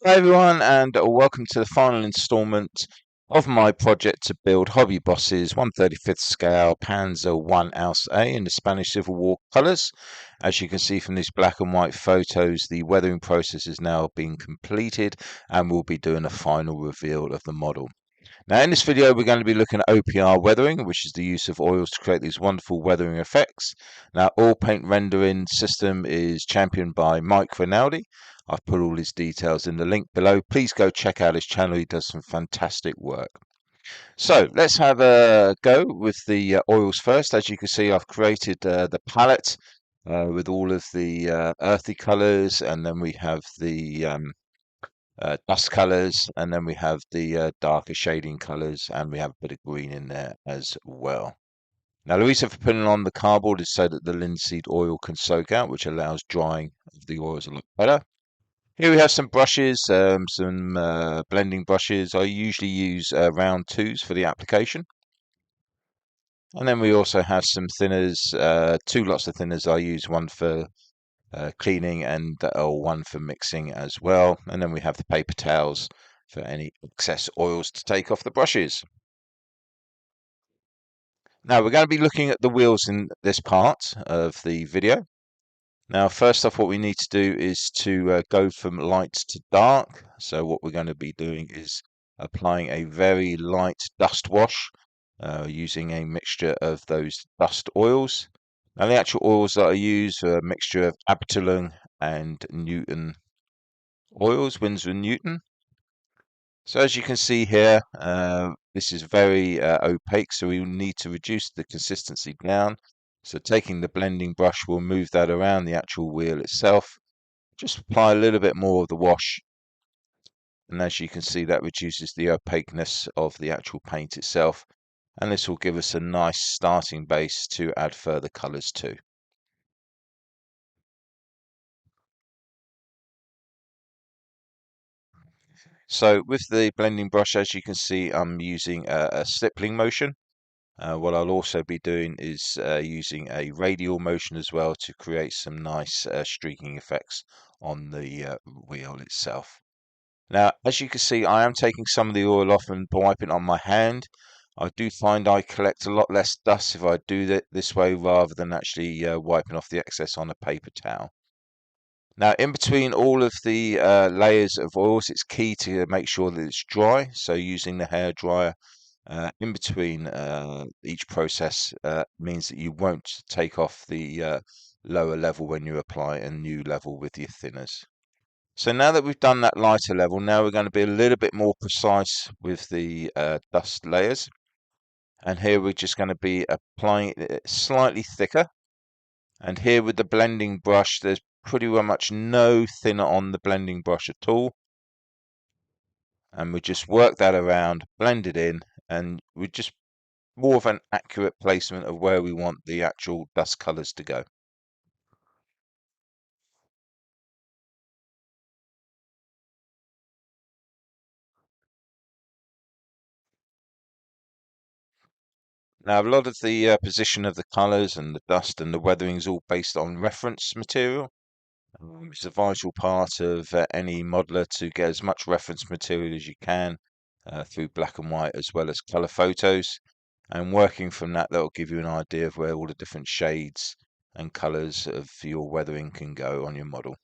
Hi everyone, and welcome to the final instalment of my project to build Hobby Boss's 1/35th scale Panzer 1 Ausf A in the Spanish Civil War colours. As you can see from these black and white photos, the weathering process is now being completed and we'll be doing a final reveal of the model. Now in this video we're going to be looking at OPR weathering, which is the use of oils to create these wonderful weathering effects. Now oil paint rendering system is championed by Mike Rinaldi. I've put all his details in the link below. Please go check out his channel, he does some fantastic work. So let's have a go with the oils first. As you can see, I've created the palette with all of the earthy colours, and then we have the dust colors, and then we have the darker shading colors, and we have a bit of green in there as well. Now the reason for putting on the cardboard is so that the linseed oil can soak out, which allows drying of the oils a lot better. Here we have some brushes, some blending brushes. I usually use round twos for the application. And then we also have some thinners, two lots of thinners. I use one for cleaning and one for mixing as well. And then we have the paper towels for any excess oils to take off the brushes. Now we're going to be looking at the wheels in this part of the video. Now first off, what we need to do is to go from light to dark. So what we're going to be doing is applying a very light dust wash using a mixture of those dust oils. Now the actual oils that I use are a mixture of Abteilung and Newton oils, Winsor and Newton. So as you can see here, this is very opaque, so we need to reduce the consistency down. So taking the blending brush, we'll move that around the actual wheel itself. Just apply a little bit more of the wash. And as you can see, that reduces the opaqueness of the actual paint itself. And this will give us a nice starting base to add further colours to. So with the blending brush, as you can see, I'm using a stippling motion. What I'll also be doing is using a radial motion as well to create some nice streaking effects on the wheel itself. Now, as you can see, I am taking some of the oil off and wiping it on my hand. I do find I collect a lot less dust if I do that this way rather than actually wiping off the excess on a paper towel. Now, in between all of the layers of oils, it's key to make sure that it's dry. So using the hair dryer in between each process means that you won't take off the lower level when you apply a new level with your thinners. So now that we've done that lighter level, now we're going to be a little bit more precise with the dust layers. And here we're just going to be applying it slightly thicker. And here with the blending brush, there's pretty much no thinner on the blending brush at all. And we just work that around, blend it in, and we just more of an accurate placement of where we want the actual dust colours to go. Now, a lot of the position of the colours and the dust and the weathering is all based on reference material. It's a vital part of any modeler to get as much reference material as you can through black and white as well as colour photos. And working from that, will give you an idea of where all the different shades and colours of your weathering can go on your model.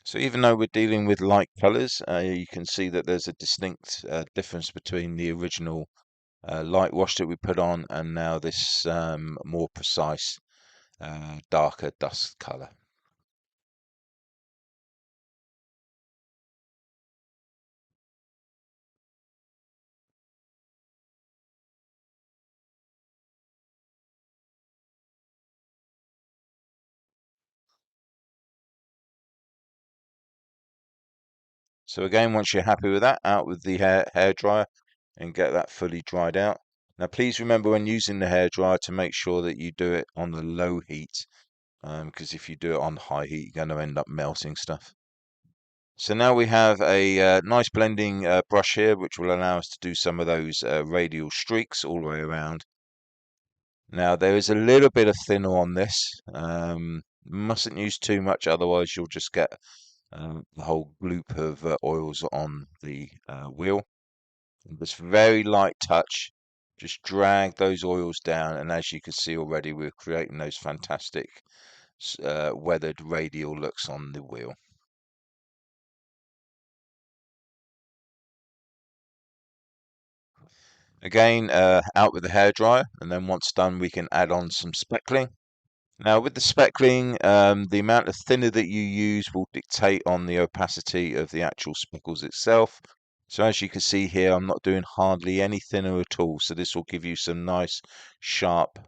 So even though we're dealing with light colours, you can see that there's a distinct difference between the original light wash that we put on and now this more precise darker dust colour. So again, once you're happy with that, out with the hair dryer and get that fully dried out. Now please remember when using the hair dryer to make sure that you do it on the low heat, because if you do it on high heat, you're going to end up melting stuff. So now we have a nice blending brush here, which will allow us to do some of those radial streaks all the way around. Now there is a little bit of thinner on this. Mustn't use too much, otherwise you'll just get the whole gloop of oils on the wheel. Just very light touch, just drag those oils down, and as you can see already, we're creating those fantastic weathered radial looks on the wheel. Again, out with the hairdryer, and then once done, we can add on some speckling. Now, with the speckling, the amount of thinner that you use will dictate on the opacity of the actual speckles itself. So as you can see here, I'm not doing hardly any thinner at all. So this will give you some nice sharp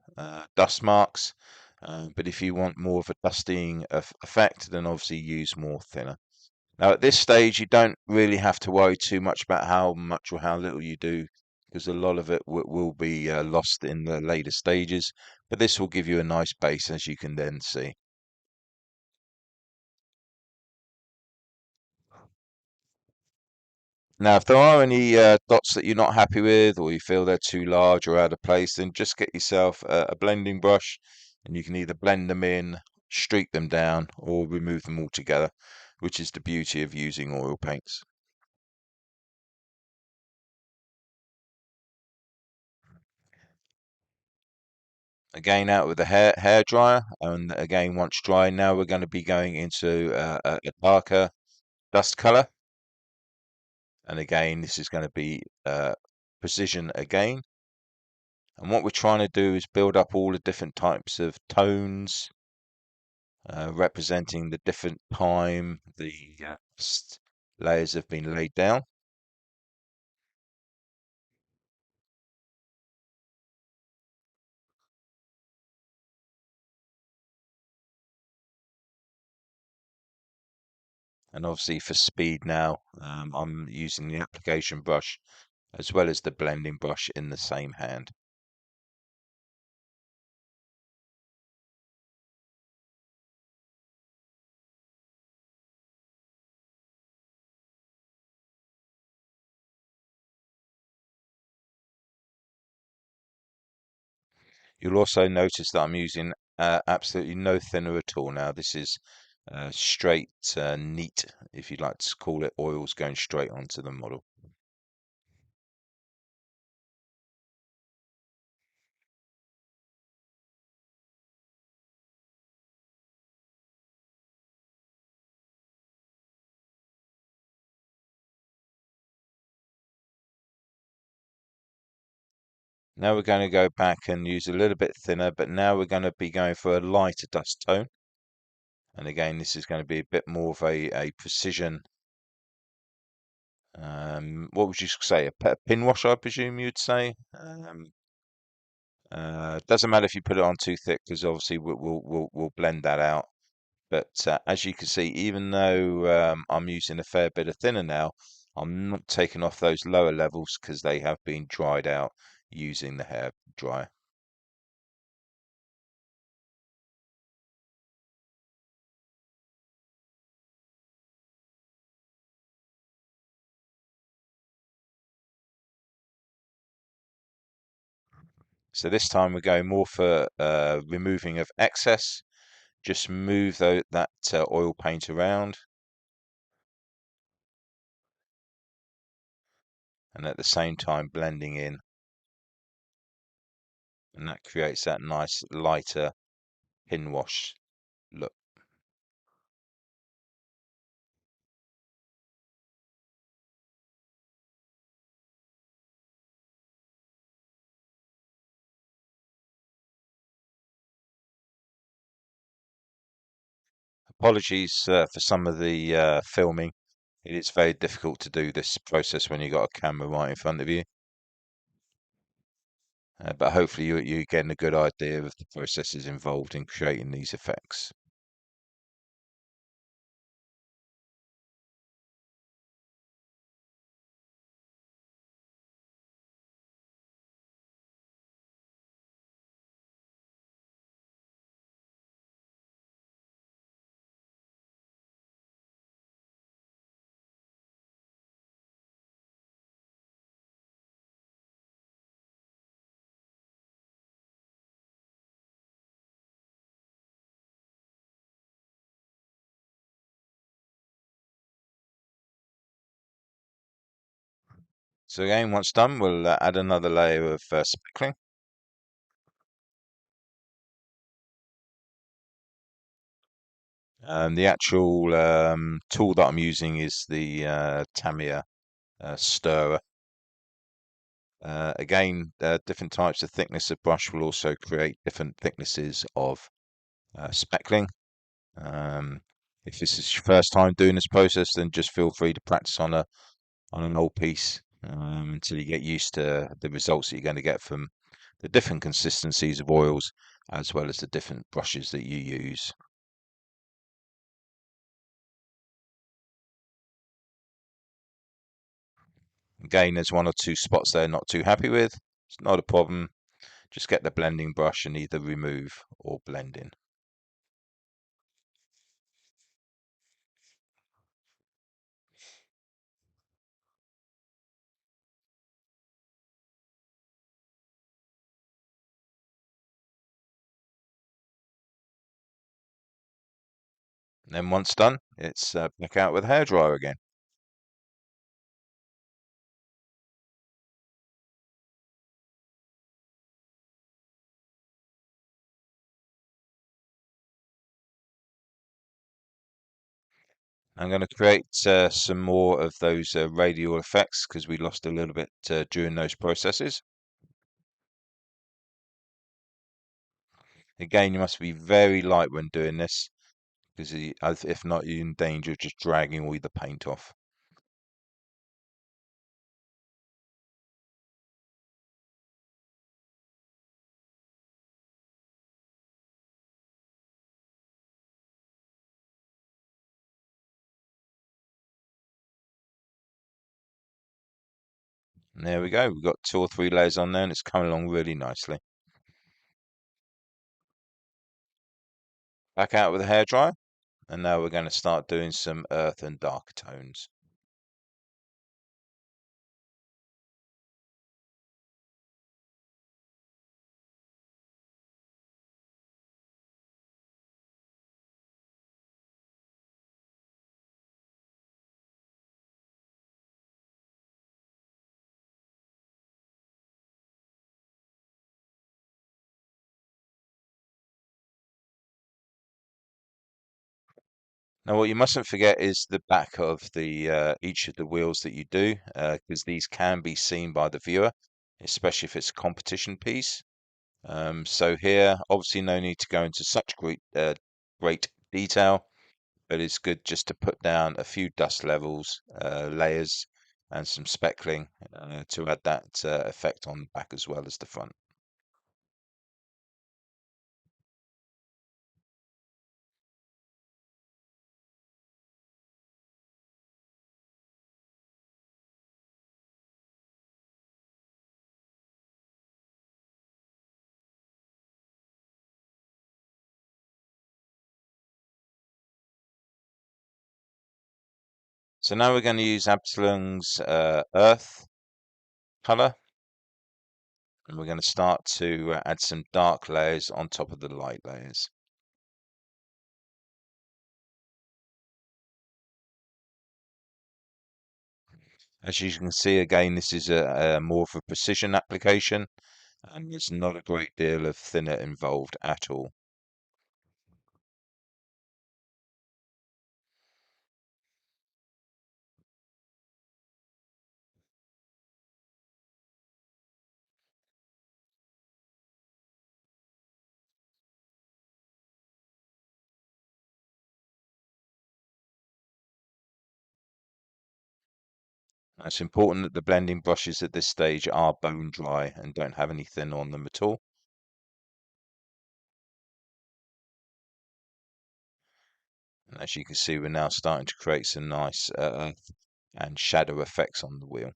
dust marks. But if you want more of a dusting effect, then obviously use more thinner. Now at this stage, you don't really have to worry too much about how much or how little you do, because a lot of it will be lost in the later stages. But this will give you a nice base, as you can then see. Now, if there are any dots that you're not happy with, or you feel they're too large or out of place, then just get yourself a blending brush, and you can either blend them in, streak them down, or remove them altogether, which is the beauty of using oil paints. Again, out with the hair dryer, and again, once dry, now we're going to be going into a darker dust color. And again, this is going to be precision again. And what we're trying to do is build up all the different types of tones, representing the different time the layers have been laid down. And obviously for speed now, I'm using the application brush as well as the blending brush in the same hand. You'll also notice that I'm using absolutely no thinner at all now. This is straight, neat, if you'd like to call it, oils going straight onto the model. Now we're going to go back and use a little bit thinner, but now we're going to be going for a lighter dust tone. And again, this is going to be a bit more of a precision. What would you say? A pin wash, I presume you'd say. Doesn't matter if you put it on too thick, because obviously we'll blend that out. But as you can see, even though I'm using a fair bit of thinner now, I'm not taking off those lower levels because they have been dried out using the hair dryer. So this time we're going more for removing of excess. Just move that oil paint around, and at the same time blending in, and that creates that nice lighter pin wash look. Apologies for some of the filming. It is very difficult to do this process when you've got a camera right in front of you. But hopefully you're getting a good idea of the processes involved in creating these effects. So again, once done, we'll add another layer of speckling. The actual tool that I'm using is the Tamiya stirrer. Again, different types of thickness of brush will also create different thicknesses of speckling. If this is your first time doing this process, then just feel free to practice on an old piece until you get used to the results that you're going to get from the different consistencies of oils, as well as the different brushes that you use. Again, there's one or two spots there not too happy with. It's not a problem. Just get the blending brush and either remove or blend in. And then once done, it's back out with a hairdryer again. I'm going to create some more of those radial effects because we lost a little bit during those processes. Again, you must be very light when doing this because if not, you're in danger of just dragging all the paint off. And there we go. We've got 2 or 3 layers on there and it's coming along really nicely. Back out with a hairdryer. And now we're going to start doing some earth and dark tones. Now, what you mustn't forget is the back of the each of the wheels that you do, because these can be seen by the viewer, especially if it's a competition piece. So here, obviously, no need to go into such great detail, but it's good just to put down a few dust levels, layers, and some speckling to add that effect on the back as well as the front. So now we're going to use Absalom's earth color, and we're going to start to add some dark layers on top of the light layers. As you can see, again, this is a more of a precision application, and there's not a great deal of thinner involved at all. It's important that the blending brushes at this stage are bone dry and don't have any thin on them at all. And as you can see, we're now starting to create some nice earth and shadow effects on the wheel.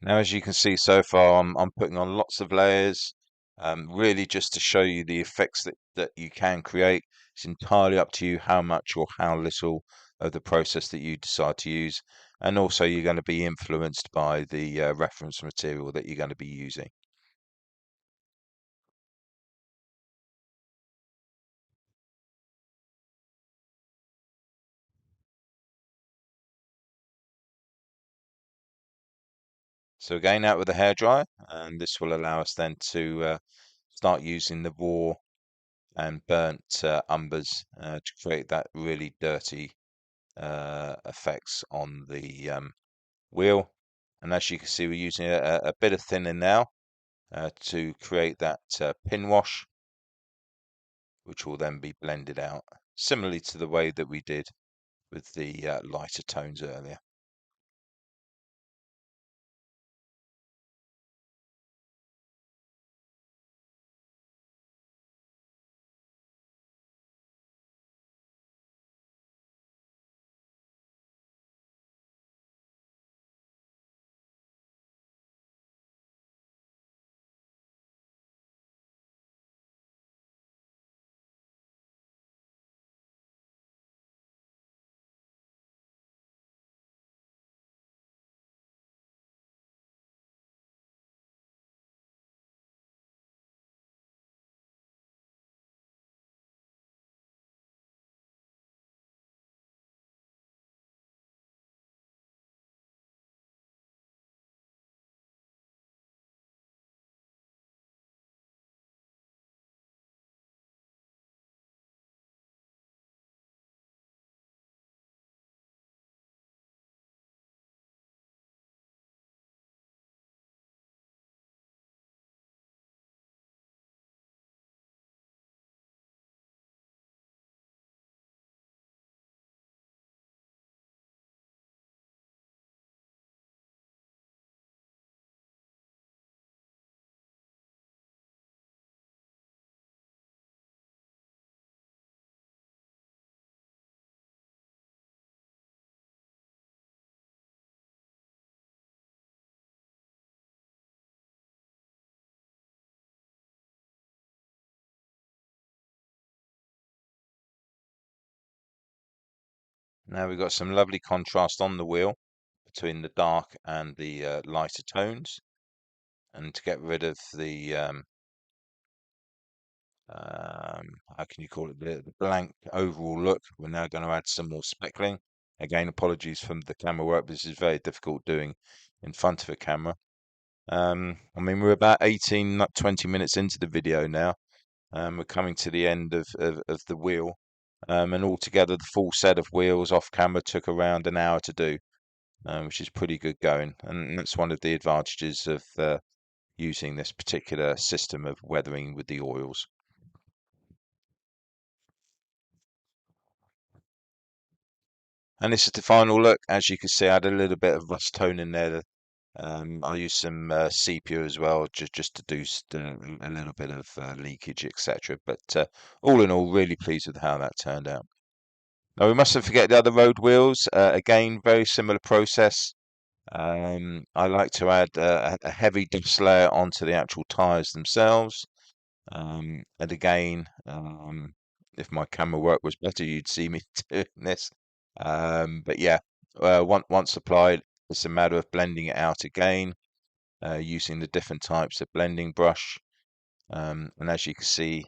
Now, as you can see so far, I'm putting on lots of layers, really just to show you the effects that you can create. It's entirely up to you how much or how little of the process that you decide to use. And also you're going to be influenced by the reference material that you're going to be using. So again, out with the hairdryer, and this will allow us then to start using the raw and burnt umbers to create that really dirty effects on the wheel. And as you can see, we're using a bit of thinner now to create that pin wash, which will then be blended out, similarly to the way that we did with the lighter tones earlier. Now we've got some lovely contrast on the wheel between the dark and the lighter tones. And to get rid of the how can you call it, the blank overall look, we're now going to add some more speckling. Again, apologies from the camera work. This is very difficult doing in front of a camera. I mean, we're about 18, not 20 minutes into the video now. We're coming to the end of the wheel. And altogether, the full set of wheels off camera took around an hour to do, which is pretty good going. And that's one of the advantages of using this particular system of weathering with the oils. And this is the final look. As you can see, I had a little bit of rust tone in there. I used some sepia as well, just to do a little bit of leakage, etc. But all in all, really pleased with how that turned out. Now we mustn't forget the other road wheels. Again, very similar process. I like to add a heavy dust layer onto the actual tyres themselves. And again, if my camera work was better, you'd see me doing this. But yeah, once applied, it's a matter of blending it out again, using the different types of blending brush. And as you can see,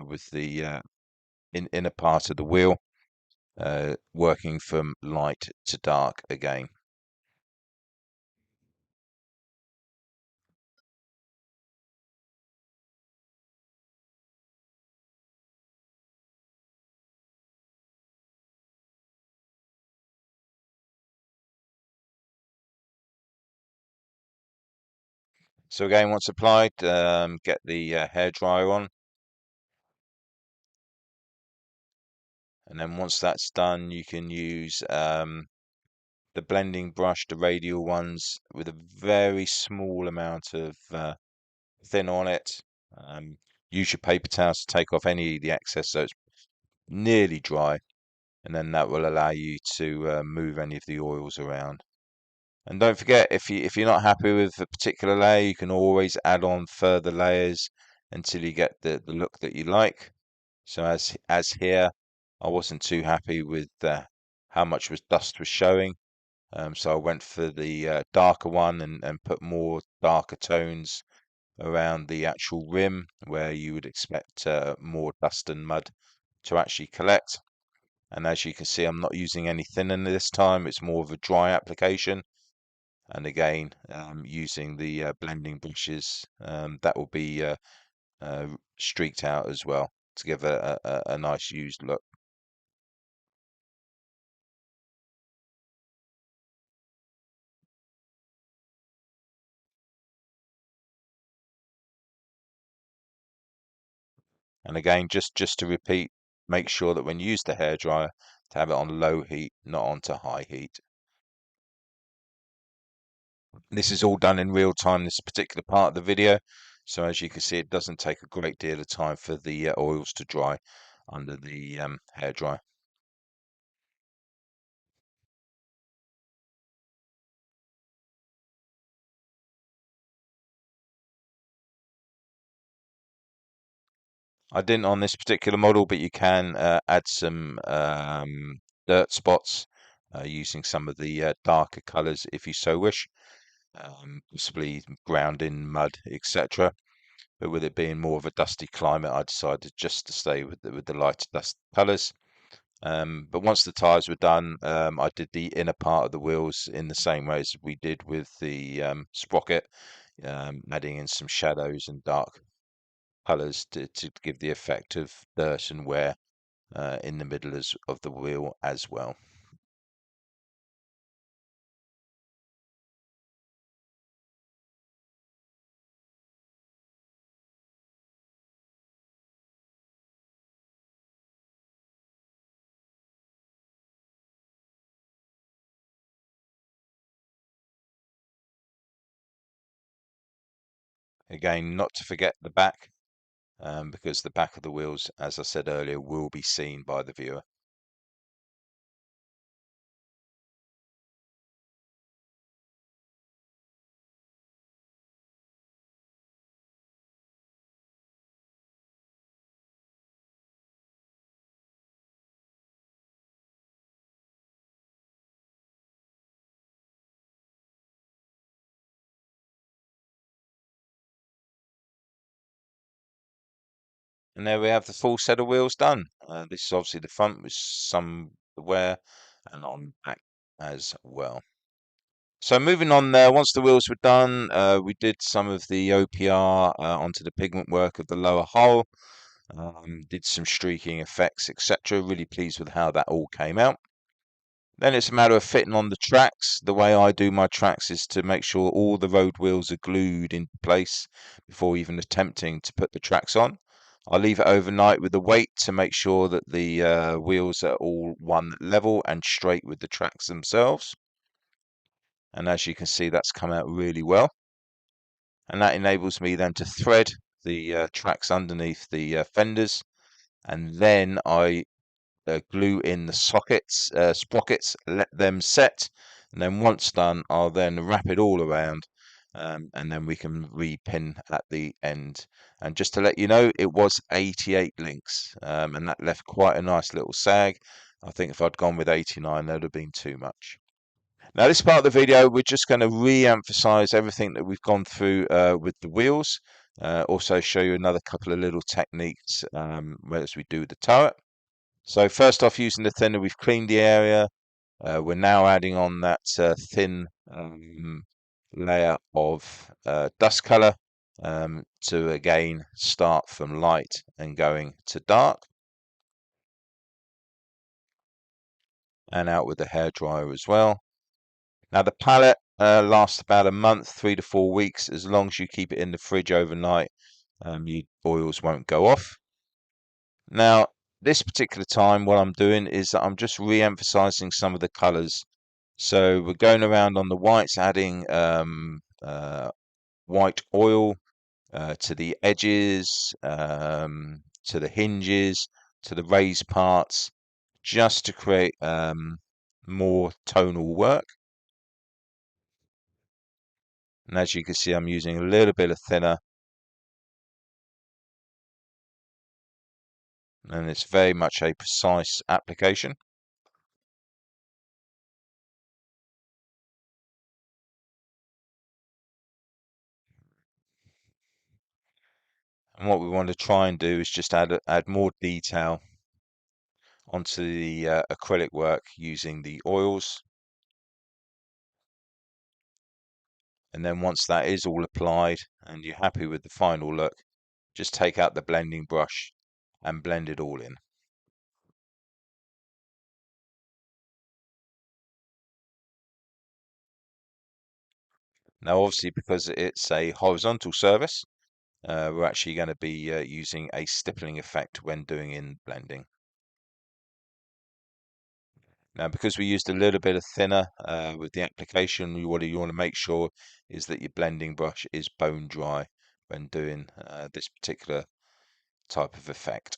with the inner part of the wheel, working from light to dark again. So again, once applied, get the hair dryer on, and then once that's done, you can use the blending brush, the radial ones, with a very small amount of thin on it. Use your paper towels to take off any of the excess so it's nearly dry, and then that will allow you to move any of the oils around. And don't forget, if you're not happy with a particular layer, you can always add on further layers until you get the look that you like. So as here, I wasn't too happy with how much dust was showing. So I went for the darker one and put more darker tones around the actual rim where you would expect more dust and mud to actually collect. And as you can see, I'm not using any thinner this time. It's more of a dry application. And again, using the blending brushes, that will be uh, streaked out as well to give a nice used look. And again, just to repeat, make sure that when you use the hairdryer, to have it on low heat, not onto high heat. This is all done in real time, this particular part of the video. So as you can see, it doesn't take a great deal of time for the oils to dry under the hairdryer. I didn't on this particular model, but you can add some dirt spots using some of the darker colors if you so wish, possibly ground in mud, etc. But with it being more of a dusty climate, I decided just to stay with the lighter dust colors. But once the tyres were done, I did the inner part of the wheels in the same way as we did with the sprocket, adding in some shadows and dark colours to give the effect of dirt and wear in the middle of the wheel as well. Again, not to forget the back, because the back of the wheels, as I said earlier, will be seen by the viewer. And there we have the full set of wheels done. This is obviously the front with some the wear and on back as well. So moving on there, once the wheels were done, we did some of the OPR onto the pigment work of the lower hull, did some streaking effects, etc. Really pleased with how that all came out. Then it's a matter of fitting on the tracks. The way I do my tracks is to make sure all the road wheels are glued in place before even attempting to put the tracks on. I leave it overnight with the weight to make sure that the wheels are all one level and straight with the tracks themselves. And as you can see, that's come out really well. And that enables me then to thread the tracks underneath the fenders, and then I glue in the sockets, sprockets, let them set, and then once done, I'll then wrap it all around, and then we can repin at the end. And just to let you know, it was 88 links, and that left quite a nice little sag. I think if I'd gone with 89, that would have been too much. Now, this part of the video, we're just going to re-emphasize everything that we've gone through with the wheels. Also show you another couple of little techniques as we do the turret. So first off, using the thinner, we've cleaned the area. We're now adding on that thin layer of dust color to again start from light and going to dark. And out with the hairdryer as well. Now the palette lasts about a month, 3 to 4 weeks, as long as you keep it in the fridge overnight. Your oils won't go off. Now, this particular time, what I'm doing is that I'm just re-emphasizing some of the colors. So we're going around on the whites, adding white oil to the edges, to the hinges, to the raised parts, just to create more tonal work. And as you can see, I'm using a little bit of thinner, and it's very much a precise application. And what we want to try and do is just add more detail onto the acrylic work using the oils. And then once that is all applied and you're happy with the final look, just take out the blending brush and blend it all in. Now obviously, because it's a horizontal surface, we're actually going to be using a stippling effect when doing in blending. Now, because we used a little bit of thinner with the application, you want to make sure is that your blending brush is bone dry when doing this particular type of effect.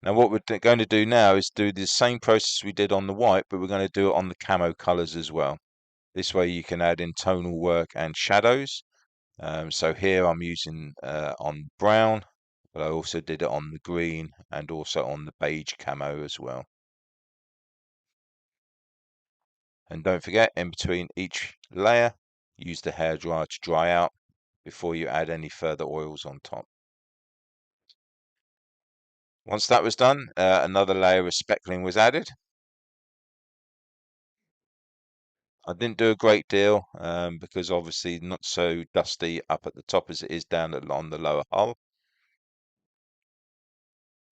Now, what we're going to do now is do the same process we did on the white, but we're going to do it on the camo colors as well. This way you can add in tonal work and shadows. So here I'm using on brown, but I also did it on the green and also on the beige camo as well. And don't forget, in between each layer, use the hairdryer to dry out before you add any further oils on top. Once that was done, another layer of speckling was added. I didn't do a great deal because obviously not so dusty up at the top as it is down on the lower hull.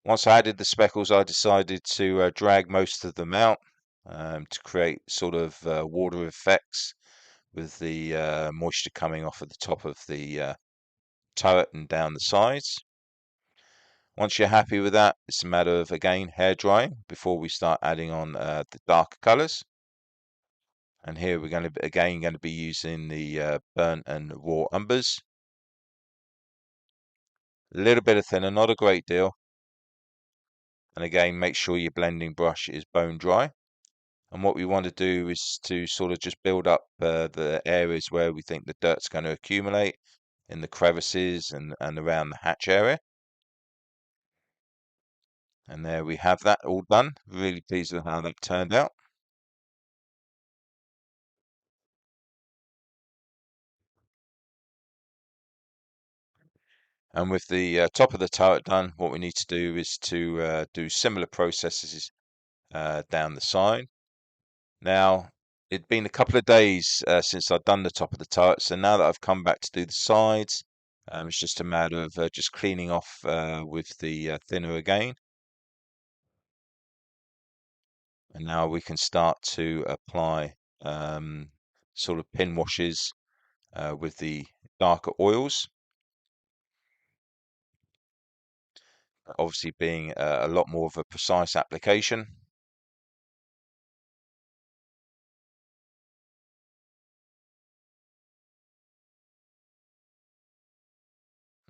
Once I added the speckles, I decided to drag most of them out to create sort of water effects with the moisture coming off at the top of the turret and down the sides. Once you're happy with that, it's a matter of, again, hair drying before we start adding on the darker colours. And here we're going to be using the burnt and raw umbers. A little bit of thinner, not a great deal. And again, make sure your blending brush is bone dry. And what we want to do is to sort of just build up the areas where we think the dirt's going to accumulate in the crevices and around the hatch area. And there we have that all done. Really pleased with how that turned out. And with the top of the turret done, what we need to do is to do similar processes down the side. Now, it'd been a couple of days since I'd done the top of the turret, so now that I've come back to do the sides, it's just a matter of just cleaning off with the thinner again. And now we can start to apply sort of pin washes with the darker oils. Obviously being a lot more of a precise application.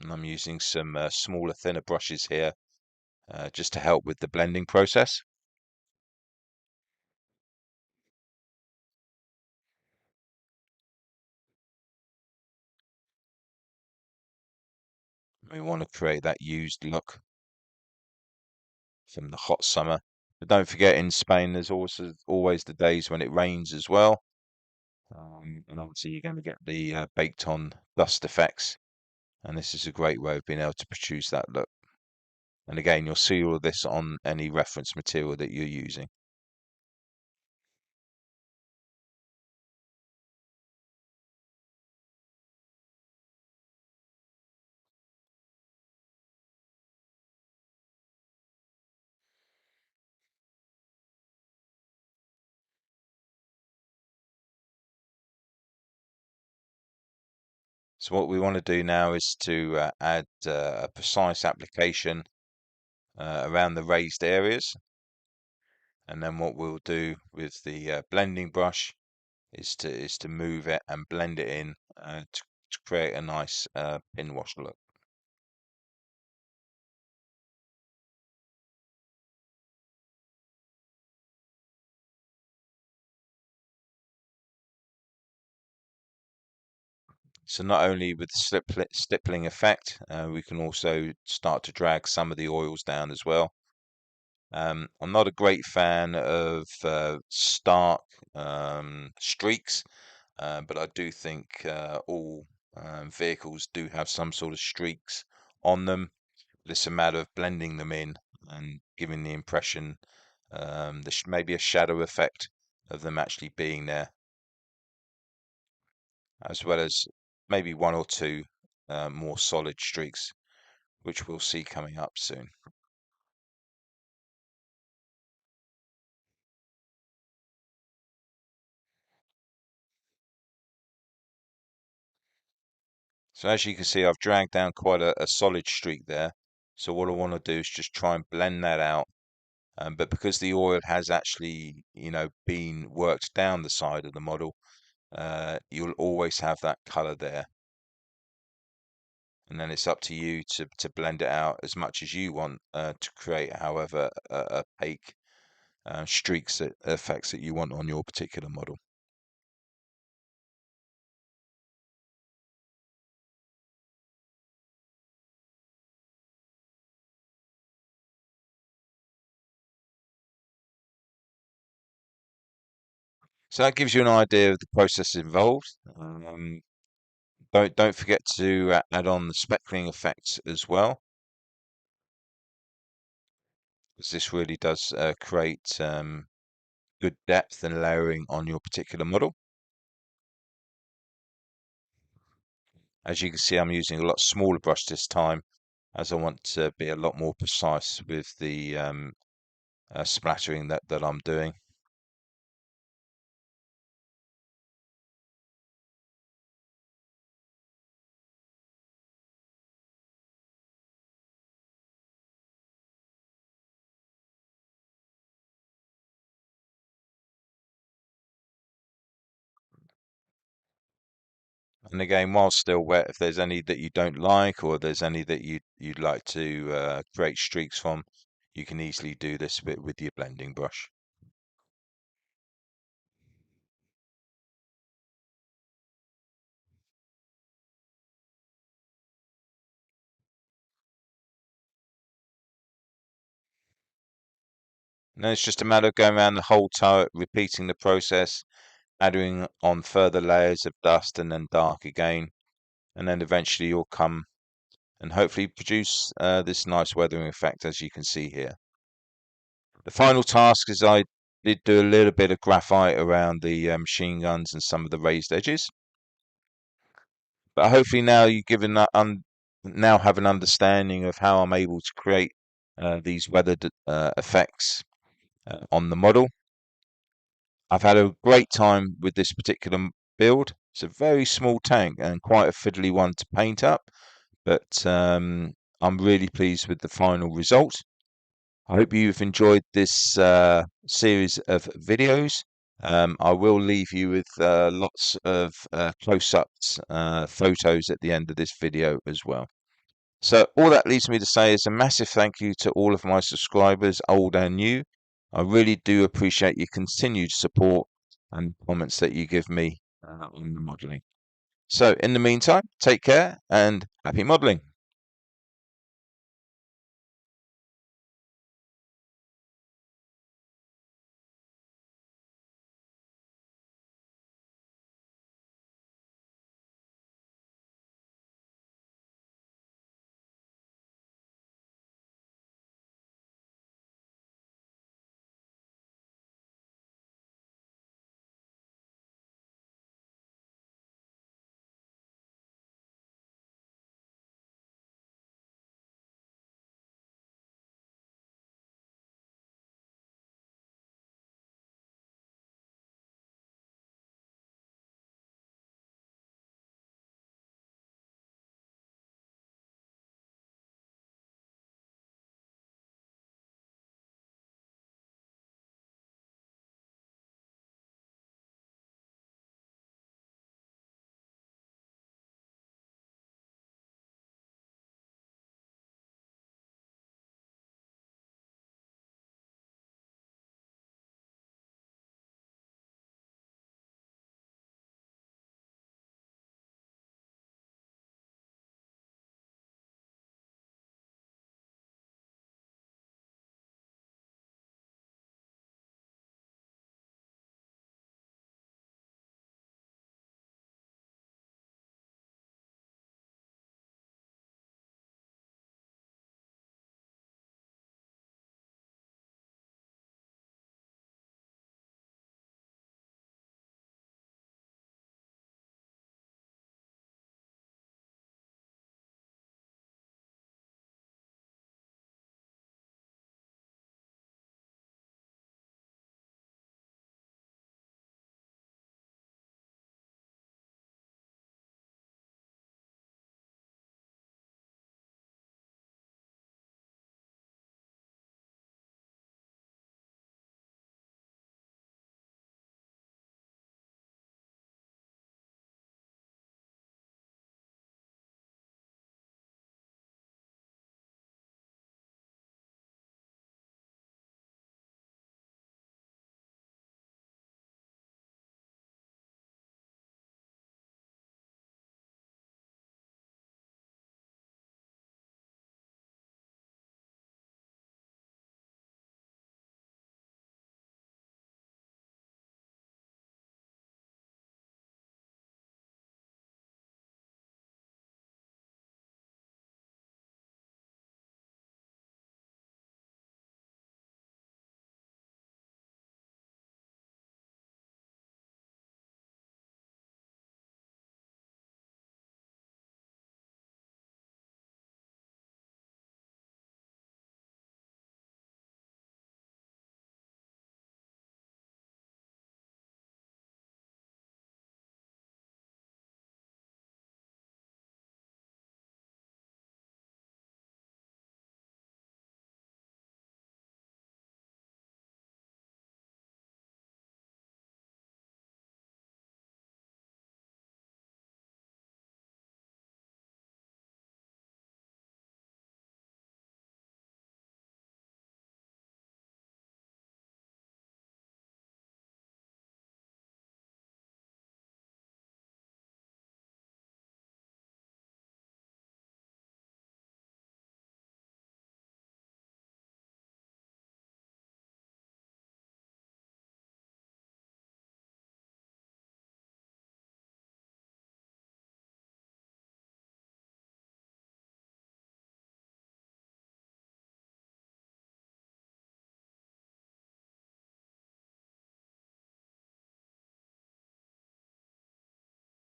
And I'm using some smaller, thinner brushes here just to help with the blending process. We want to create that used look from the hot summer. But don't forget, in Spain, there's also always the days when it rains as well. And obviously, you're going to get the baked on dust effects. And this is a great way of being able to produce that look. And again, you'll see all of this on any reference material that you're using. So what we want to do now is to add a precise application around the raised areas. And then what we'll do with the blending brush is to move it and blend it in to create a nice pin wash look. So not only with the stippling effect, we can also start to drag some of the oils down as well. I'm not a great fan of stark streaks, but I do think all vehicles do have some sort of streaks on them. It's a matter of blending them in and giving the impression, maybe a shadow effect of them actually being there, as well as maybe one or two more solid streaks, which we'll see coming up soon. So as you can see, I've dragged down quite a solid streak there. So what I want to do is just try and blend that out. But because the oil has actually, been worked down the side of the model, you'll always have that color there. And then it's up to you to blend it out as much as you want to create, however, opaque streaks effects that you want on your particular model. So that gives you an idea of the process involved. Don't forget to add on the speckling effects as well, because this really does create good depth and layering on your particular model. As you can see, I'm using a lot smaller brush this time, as I want to be a lot more precise with the splattering that I'm doing. And again, while still wet, if there's any that you don't like, or there's any that you'd like to create streaks from, you can easily do this with your blending brush. And then it's just a matter of going around the whole turret, repeating the process, adding on further layers of dust and then dark again, and then eventually you'll come and hopefully produce this nice weathering effect, as you can see here. The final task is I did do a little bit of graphite around the machine guns and some of the raised edges, but hopefully now you given that now have an understanding of how I'm able to create these weathered effects on the model. I've had a great time with this particular build. It's a very small tank and quite a fiddly one to paint up, but I'm really pleased with the final result. I hope you've enjoyed this series of videos. I will leave you with lots of close-ups photos at the end of this video as well. So all that leaves me to say is a massive thank you to all of my subscribers, old and new. I really do appreciate your continued support and comments that you give me on the modelling. So in the meantime, take care and happy modelling.